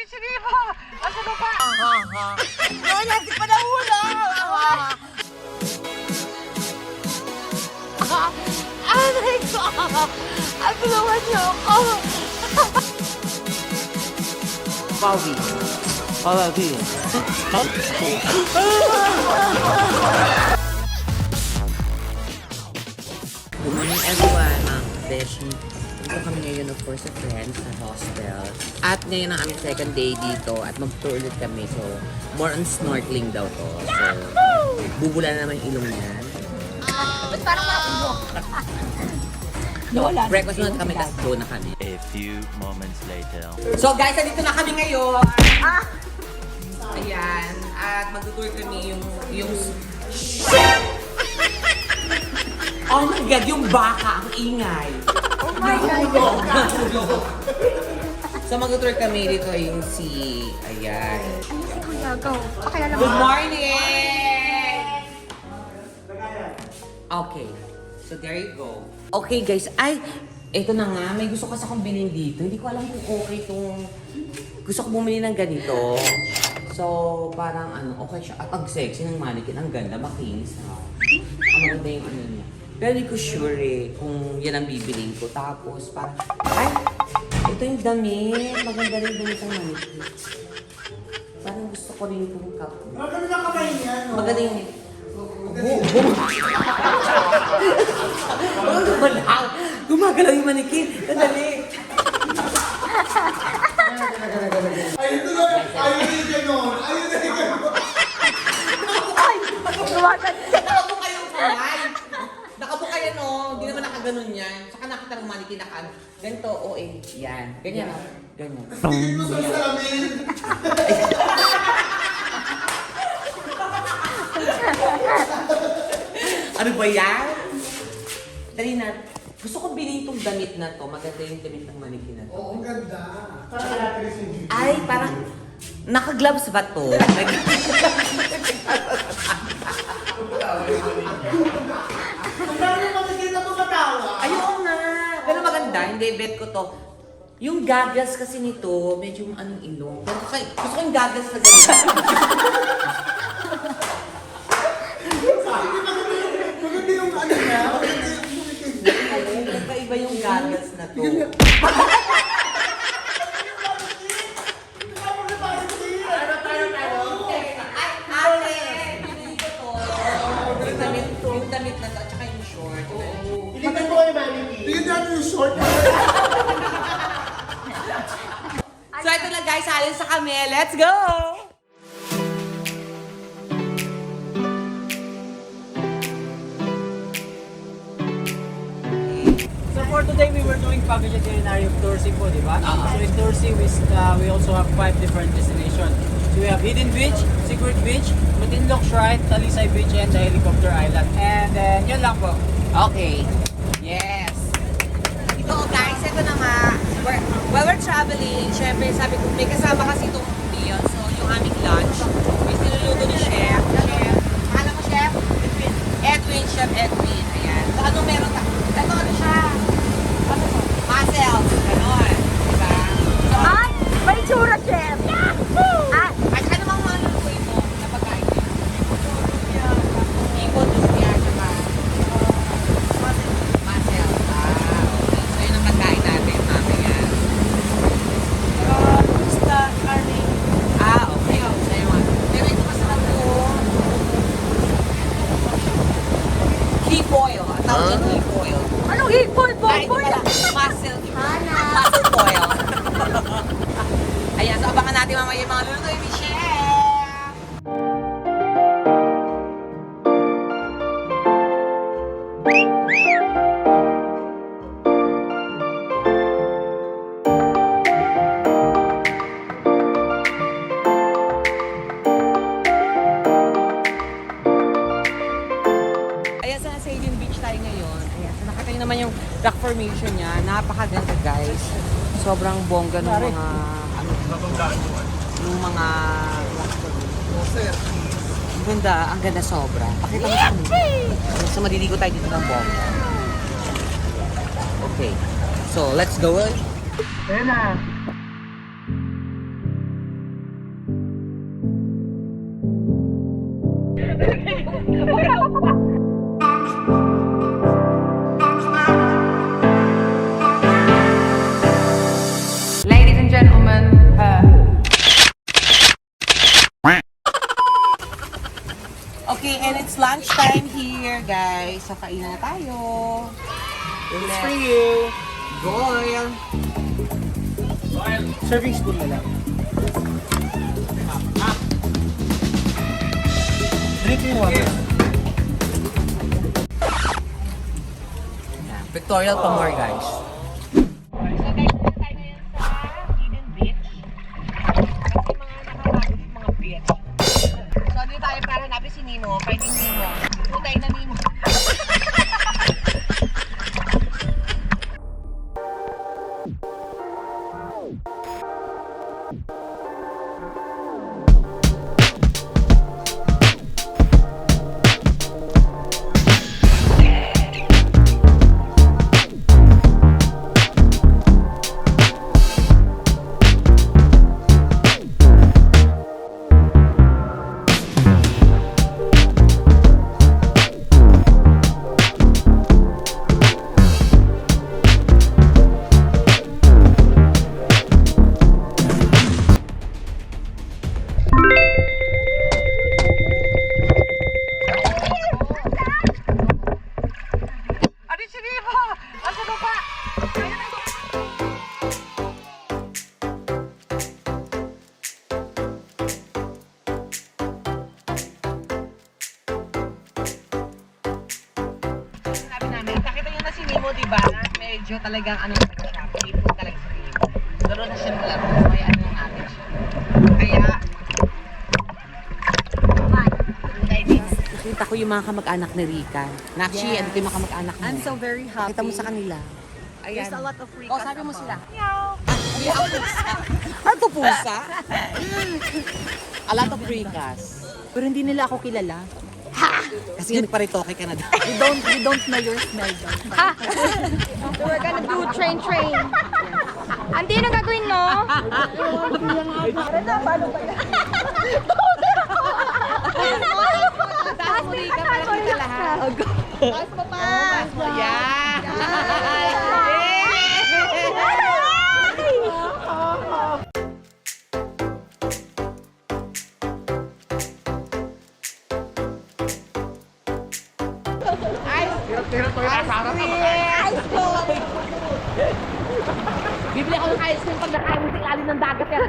Siniba! Asa ka pa? Wala, di pa nahula! Aray ko! Ang ginawan niyo ako! Bobby. Bobby. Good morning everyone, mga beshi. Dito kami ngayon of course sa friends sa hostel. At ngayon ang aming second day dito at mag-tour ulit kami. So, more on snorkeling daw to. So, bubula na naman yung ilong niyan. Ba't parang maubo? So, breakfast muna kami, tapos go na kami. A few moments later. So guys, nandito na kami ngayon. Ayan. At mag-tour kami yung Oh my God, yung baka, ang ingay. Oh my God! So mag-tour kami dito yung si... Ayan. Ano si Kuya? Go. Pakilala mo. Good morning! Okay. So there you go. Okay guys, ay, eto na nga, may gusto kasi akong bilhin dito. Hindi ko alam kung okay itong... Gusto ko bumili ng ganito. So, parang ano, okay siya. At ang sexy ng mannequin, ang ganda, makinis. Ang maganda yung ano niya. Pero hindi ko sure eh, kung yan ang bibilin ko. Tapos, parang, ay, ito yung damit. Maganda rin damit ng mannequin. Parang gusto ko rin itong cup. Maganda na kamay niya, no? Maganda yung... Gumagalaw yung manikin. Nadali. Ayun na lang! Ayun na yung gano'n! Ayun na yung gano'n! Nakabo kayong kamay. Nakabo kayo no. Hindi naman nakaganon yan. Saka nakita ng manikin na kan. Ganito, OA. Yan. Ganyan. Ganyan. Tingin mo sa salamin! Ano ba yan? Dali na. Gusto ko bilhin itong damit na to. Maganda yung damit ng manikin na to. Oo, ang ganda! Parang actress yung Judy. Ay, parang naka-gloves ba to? Ang dami naman nakita mo matawa! Ayun nga. Pero maganda, hindi bet ko to. Yung goggles kasi nito, medyo anong ilong. Pero gusto ko yung goggles na ganito. Maganda yung ano niya! Maganda yung Nagkaiba yung goggles na to. Ay, ate! Pinili ko to. Yung damit na to, at saka yung short. Tingnan mo kay Manny. Tingnan natin yung short na. So ito na guys, halin sa kami. Let's go! So for today, we were doing Pavia Itinerary of Torsi po, di ba? So in Torsi, we also have 5 different destinations. So we have Hidden Beach, Secret Beach, Matinloc Shrine, Talisay Beach, and the Helicopter Island. And then, yun lang po. Okay. Yes. Ito guys, ito na nga. While we're traveling, syempre sabi ko, may kasama kasi itong meal. So yung aming lunch, may sinuluto ni Chef. Chef. Alam mo, Chef? Edwin, Chef Edwin. Ayan. So ano meron ka? Ito ano siya? Ano to? Muscle. Ganon. Diba? So, Ay! May tsura, Chef! Yahoo! Ah! at ano mang mga lulutuin mo na pagkain niya? Ipon, lumpia, tsaka muscle. Okay. So yun ang pagkain natin mamaya. Basta, Carne. Okay. So yun. Pero ito masarap to. Hip oil. Tawag yung hip oil. Anong hipol, Ito boy? pala. Muscle. Hana. Muscle oil. Ayan. So abangan natin mamaya yung mga lulutuin ni Chef. Ayan, sa Hidden Beach tayo ngayon. Ayan, so nakita nyo naman yung rock formation niya. Napakaganda guys. Sobrang bongga ng mga ano, yung mga rock formation. Ang ganda sobra. Pakita mo sa amin. So maliligo tayo dito ng bongga. Okay. So let's go. Ayan na. Ladies and gentlemen, okay, and it's lunchtime here, guys. So, kainan na tayo. It's for you. Goyle. Serving spoon na lang. Drinking water. Victorial pa more, guys. So guys, punta tayo ngayon sa Eden Beach. Kasi mga beach. So dito tayo para hanapin si Nemo, finding Nemo. Putay na Nemo. Ano si Nemo? Asa na pa? Sabi namin, nakita nyo na si Nemo, di ba? Medyo talagang ano na siya, playful talaga si Nemo. Laro na siya ng laro, kaya ano na natin siya. Kaya, Nakita ko yung mga kamag-anak ni Rika. Nakshi, ano yung mga kamag-anak mo? I'm so very happy. Kita mo sa kanila. There's a lot of free Oh, sabi mo sila. Ano to, pusa? A lot of Rikas. Pero hindi nila ako kilala. Kasi nagparitoke ka na din. You don't know your smell though. So we're gonna do train. Andi, anong gagawin mo? Taas mo ka para kita lahat. Taas mo pa. Bibili ako ng ice cream pag nakain mo sa ilalim ng dagat yan.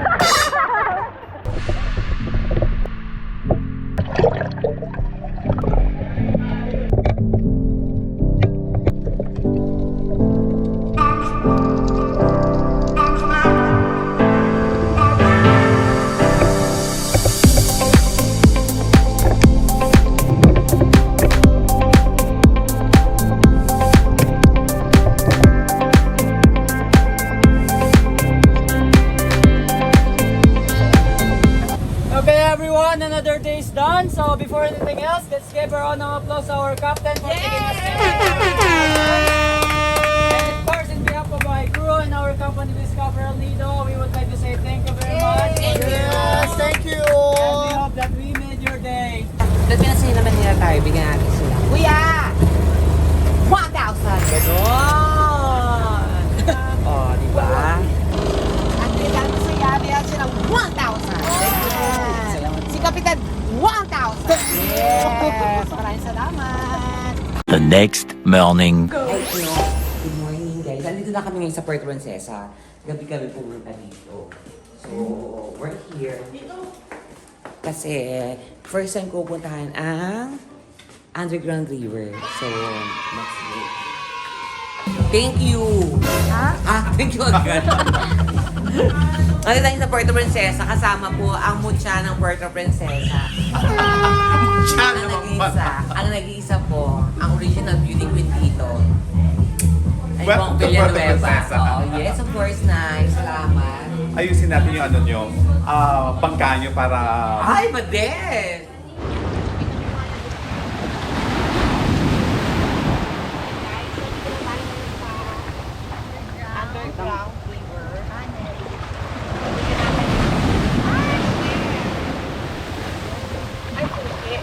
Okay everyone, another day is done. So before anything else, let's give a round of applause to our captain for taking us there. And of course, in behalf of my crew and our company Discover El Nido, we would like to say thank you very much. Yes, thank you. And we hope that we made your day. Dahil pinasaya naman nila tayo, bigyan natin sila. Kuya! 1,000! Ganon! Oh, di ba? At bigyan mo sa yabi at sila 1,000! Si Kapitan, 1,000! Yes! Maraming salamat! The next morning. Ay, good morning guys. Nandito na kami ngayon sa Puerto Princesa. Gabi kami pumunta dito. So, we're here. Kasi, first time ko puntahan ang Underground River. So, let's go. Thank you! Ha? Thank you agad. Nandito tayo sa Puerto Princesa. Kasama po ang mutya ng Puerto Princesa. Ang nag-iisa po, ang original beauty queen dito. Ay, Well, Bong the Puerto Villanueva. Princesa. Oh, yes, of course, nice. Salamat. Ayusin natin yung ano nyo, bangka nyo para... Ay, badin! underground river. Ay, puti.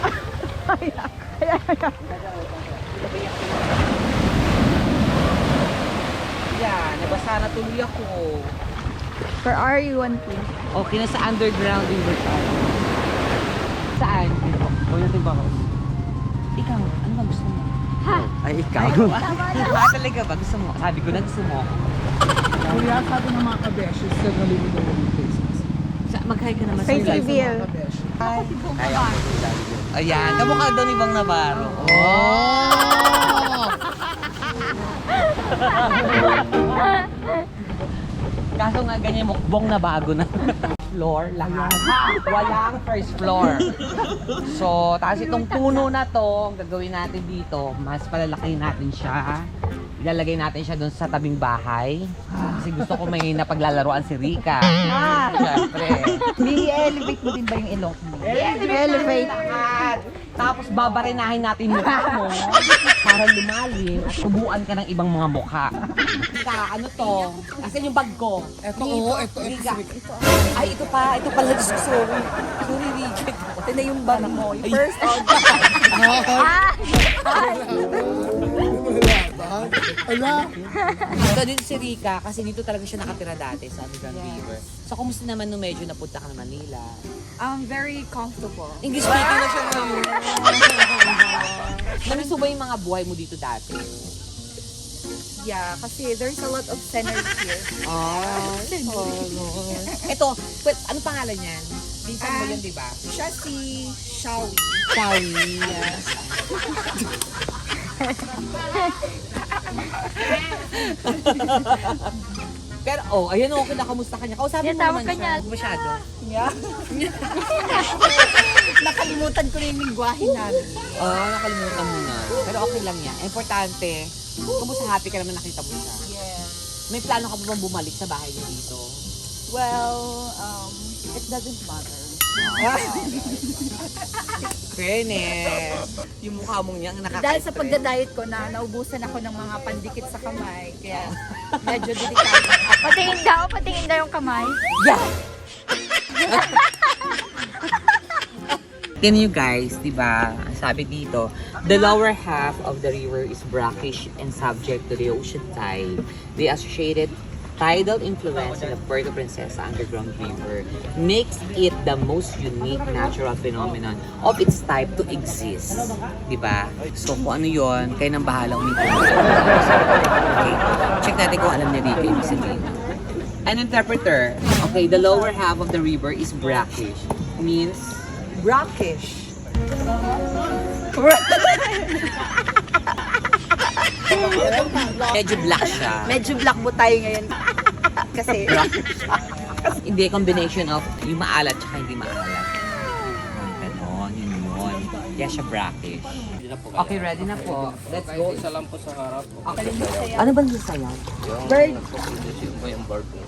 are you wanting? Okay na sa underground river tayo. Saan? Huwag natin ba ako? Ikaw, ano ba gusto mo? Ay, ikaw. Talaga ba? Gusto mo? Sabi ko na gusto mo. Kuya, sabi ng mga kabeshes, sa nalimutan mo yung faces. Mag-hi ka naman Face sa reveal. Kaya ako si Daddy. Ayan, kamukha daw ni Bang Navarro. Oh! Kaso nga ganyan mukbong na bago na. Floor, lahat. Walang first floor. So, tapos itong puno na to, ang gagawin natin dito, mas palalaki natin siya. Ilalagay natin siya doon sa tabing bahay. Kasi gusto ko may napaglalaroan si Rika. Siyempre. I-elevate mo din ba yung ilong mo? Elevate lahat. Tapos babarinahin natin yung mukha mo para lumalim at subuan ka ng ibang mga mukha. Rika, ano to? Asan yung bag ko? Ito, Rika. Ay, ito pala. Sorry. Sorry, Rika. Ito na yung bag mo. Yung first order. Ala! Ito dito si Rika kasi dito talaga siya nakatira dati sa Underground River. So, kumusta naman nung medyo napunta ka na Manila? Very comfortable. English speaking na siya ngayon. Namiss mo ba yung mga buhay mo dito dati? Yeah, kasi there's a lot of scenery here. Ito, ano pangalan niyan? Pinsan mo yun, di ba? Siya si Shawi. Shawi. Yes. Pero, ayan o, kinakamusta ka niya. Kausapin mo Tawag naman ka siya. niya. Masyado. Nakalimutan ko na yung lingwahe namin. Nakalimutan mo na. Pero okay lang yan. Importante, kumusta happy ka naman nakita mo siya? Yeah. May plano ka ba bang bumalik sa bahay niya dito? Well, it doesn't matter. Fairness. Yung mukha mong niyang nakaka-stress. Dahil sa pagda-diet ko na naubusan ako ng mga pandikit sa kamay, kaya medyo delikado. Patingin daw yung kamay. Yeah! Can you guys, diba, sabi dito, the lower half of the river is brackish and subject to the ocean tide. The associated tidal influence in the Puerto Princesa Underground River makes it the most unique natural phenomenon of its type to exist. Diba? So kung ano yun, kayo nang bahalang umintay. Okay, check natin kung alam niya dito yung sabihin. An interpreter, okay, the lower half of the river is brackish. Means Brackish. medyo black siya. Medyo black po tayo ngayon. Kasi, Hindi, combination of yung maalat tsaka hindi maalat. Ganon, yun. Kaya siya brackish. Okay, ready na po. Let's go. Isa lang po sa harap. Okay. Ano ba yung sayaw? bird. Yung bird po.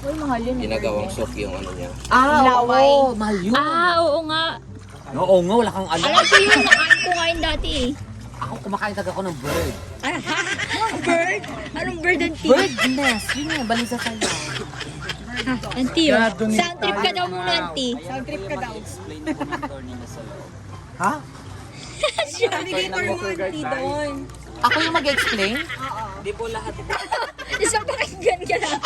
Uy, mahal yun. Ginagawang soft yung ano niya. Laway. Oo, mahal yun. Oo nga. Oo nga, wala kang alam. Alam ko yun, nakain ko nga yun dati eh. Ako, kumakain talaga ako ng bird. Bird? Anong bird and tea? Bird nest. Yun nga, balik sa sayaw. Auntie, oh. Sound trip ka daw muna, auntie. Sound trip ka daw. Explain po ng attorney na sa loob. Ha? Navigator mo, auntie, doon. Ako yung mag-explain? Hindi po lahat. Isang pakinggan ka lang.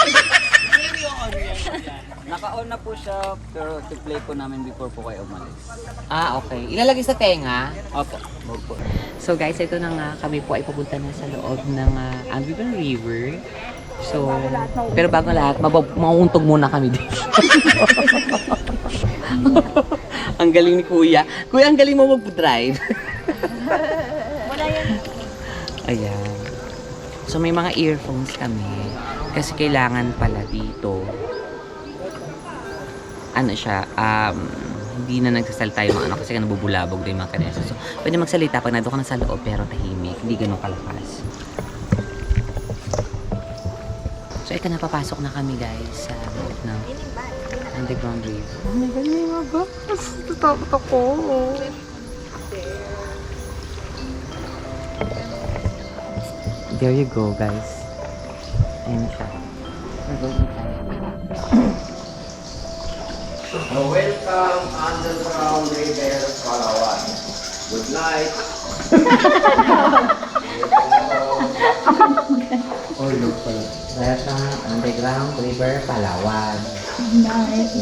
Naka-on na po siya, pero to-play po namin before po kayo umalis. Okay. Ilalagay sa tenga. Opo. Wag po. So guys, ito na nga, kami po ay pupunta na sa loob ng Underground River. So, pero bago lahat, mauuntog muna kami dito. Ang galing ni Kuya. Kuya, ang galing mo mag-drive. Wala yan. Ayan. So, may mga earphones kami. Kasi kailangan pala dito. Ano siya, hindi na nagsasalita yung mga ano kasi nabubulabog na yung mga kanesa. So, pwede magsalita pag nandun ka na sa loob pero tahimik. Hindi ganun kalakas. So, ito na, papasok na kami guys sa loob ng Underground River. Oh my God, may mga bakas. Tatakot ako. There you go, guys. Ayan siya. We're going Welcome Underground River, Palawan. Good night. Welcome Underground River, Palawan. Nice.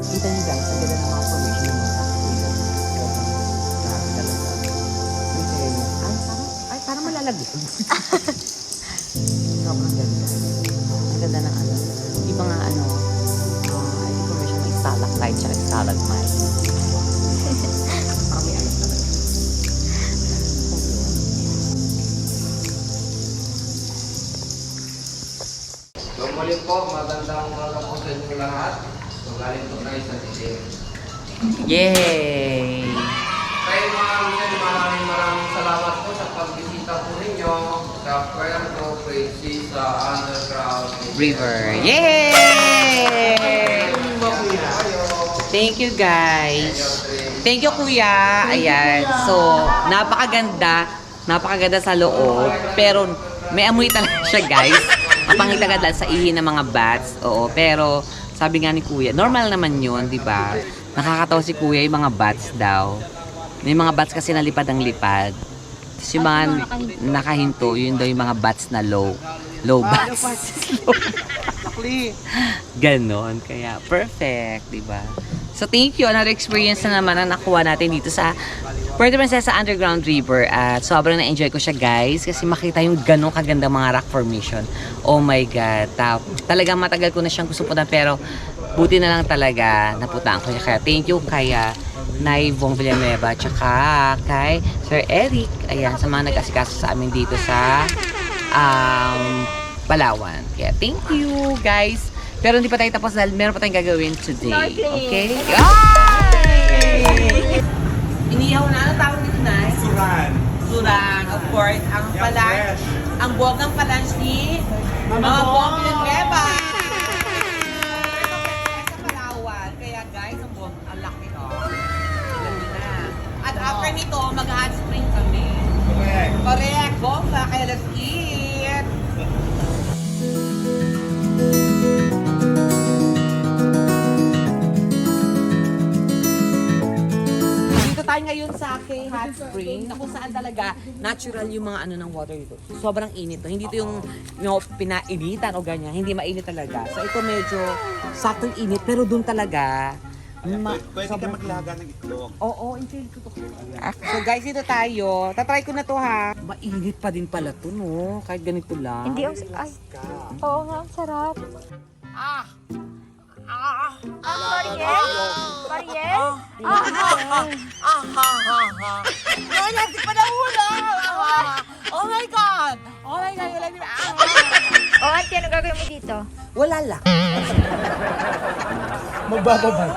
Kita niyo guys, ang ganda ng mga formation ng mga grabe talaga. Ay, parang malalagyan. Sobrang ganda. Ang ganda ng ano. Iba nga ano, ay formation ng stalactite tsaka stalagmite. Parang may ano talaga. So muli po, magandang umaga po sa inyo lahat. So galing po tayo sa dilim. Yay! Kaya maraming salamat po sa pagbisita po ninyo sa Puerto Princesa Underground River. Yay! Thank you guys. Thank you kuya. Ayan. So, napakaganda sa loob. Pero may amoy talaga siya guys. Mapangitagad sa ihi ng mga bats. Oo, pero sabi nga ni kuya, normal naman yun, di ba? Nakakatawa si kuya yung mga bats daw. May mga bats kasi na lipad ang lipad. Tapos yung mga nakahinto, yun daw yung mga bats na low bats. Ganon. Kaya, perfect, di ba? So, thank you. Another experience na naman ang nakuha natin dito sa Puerto Princesa Underground River. At sobrang na-enjoy ko siya, guys. Kasi makita yung ganong kaganda mga rock formation. Oh my God. Talagang matagal ko na siyang gusto punta. Pero, buti na lang talaga napuntaan ko siya. Kaya, thank you kaya Nay Vong Villanueva. Tsaka kay Sir Eric. Ayan, sa mga nag-asikaso sa amin dito sa Palawan. Kaya, thank you, guys. Pero hindi pa tayo tapos dahil meron pa tayong gagawin today. Okay? Ay! Inihaw na. Ano tawag dito na? Suran. Suran. Of course. Ang buwagang palanch ni mga buwang Villanueva. Sa Palawan. Kaya guys, ang laki to. Alam niyo na. At after nito, mag-hot spring kami. Correct. Bomba. Kaya let's eat. Tayo ngayon sa K Hot Spring na kung saan talaga natural yung mga ano ng water dito. Sobrang init. Hindi ito yung pinainitan o ganyan. Hindi mainit talaga. So ito medyo saktong init pero doon talaga Pwede ka maglaga ng itlog. Oo, enjoy ko to. So guys, ito tayo. Tatry ko na to ha. Mainit pa din pala to, no? Kahit ganito lang. Hindi, ay. Oo nga, ang sarap. Mariel? Ay, natin pa na ulo! Oh my God! Oh my God! Oh, ate, ano gagawin mo dito? Wala lang. Magbababay.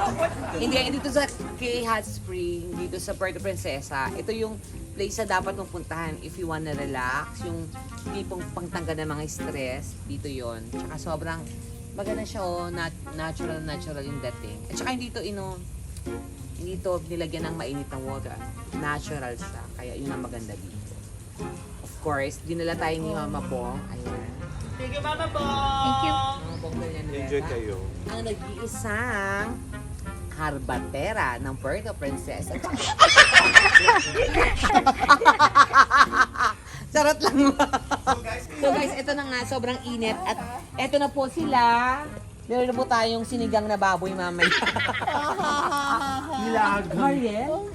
Hindi, dito sa K Hot Spring, dito sa Puerto Princesa, ito yung place na dapat mong puntahan if you wanna relax, yung tipong pangtanggal ng mga stress, dito yon. Tsaka sobrang maganda siya, natural yung dating. At saka hindi ito nilagyan ng mainit ng water. Natural siya, kaya yun ang maganda dito. Of course, dinala tayo ni Mama Bong. Ayan. Thank you, Mama Bong! Thank you. Mama Bong Villanueva. Enjoy kayo. Ang nag-iisang harbatera ng Puerto Princesa. Charot lang. So guys, ito na nga, sobrang init. At ito na po sila. Meron na po tayong sinigang na baboy mamaya. Nilag. Mariel?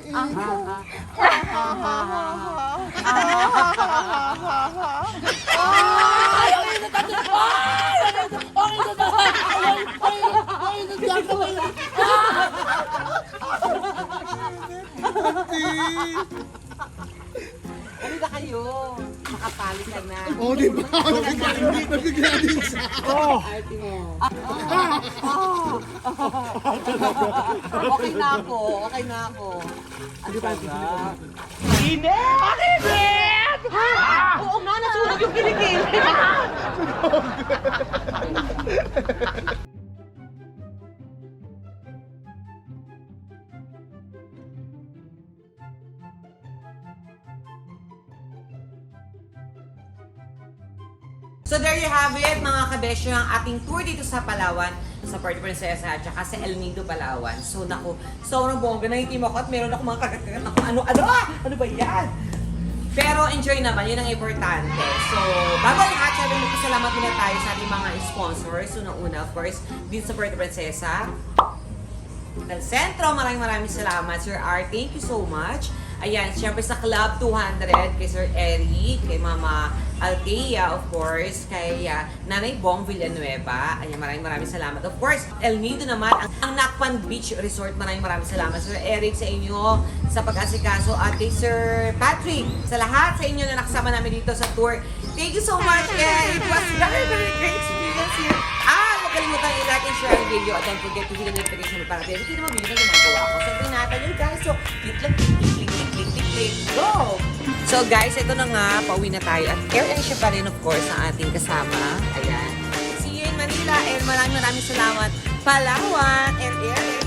Ano na kayo. Makapali ka na. Oh, di ba? Nabigla din siya. Oh! Okay na ako. Okay na ako. Ano ba? Oo nga, nasunog yung kilikili. So there you have it, mga kabesyo, ang ating tour dito sa Palawan, sa Puerto Princesa at saka sa El Nido, Palawan. So naku, sobrang bongga na yung team ako at meron ako mga kagagagat ako. Ano ba yan? Pero enjoy naman, yun ang importante. So, bago ang lahat, sabi magpasalamat muna tayo sa ating mga sponsors. So, una, of course, dito sa Puerto Princesa, El Centro, maraming salamat, Sir R. Thank you so much. Ayan, syempre sa Club 200, kay Sir Eric, kay Mama Althea, of course, kay Nanay Bong Villanueva. Ayan, maraming salamat. Of course, El Nido naman, ang Nakpan Beach Resort, maraming salamat. Sir Eric, sa inyo, sa pag-asikaso, at kay Sir Patrick, sa lahat sa inyo na nakasama namin dito sa tour. Thank you so much, and it was very great experience here. Huwag kalimutan i-like and share ang video, at don't forget to hit the notification para hindi naman video na ginagawa ko. So, natin yun, guys. So, click lang, click, go! So guys, ito na nga, pauwi na tayo. At Air Asia pa rin, of course, ang ating kasama. Ayan. See you in Manila, and maraming salamat. Palawan, Air Air.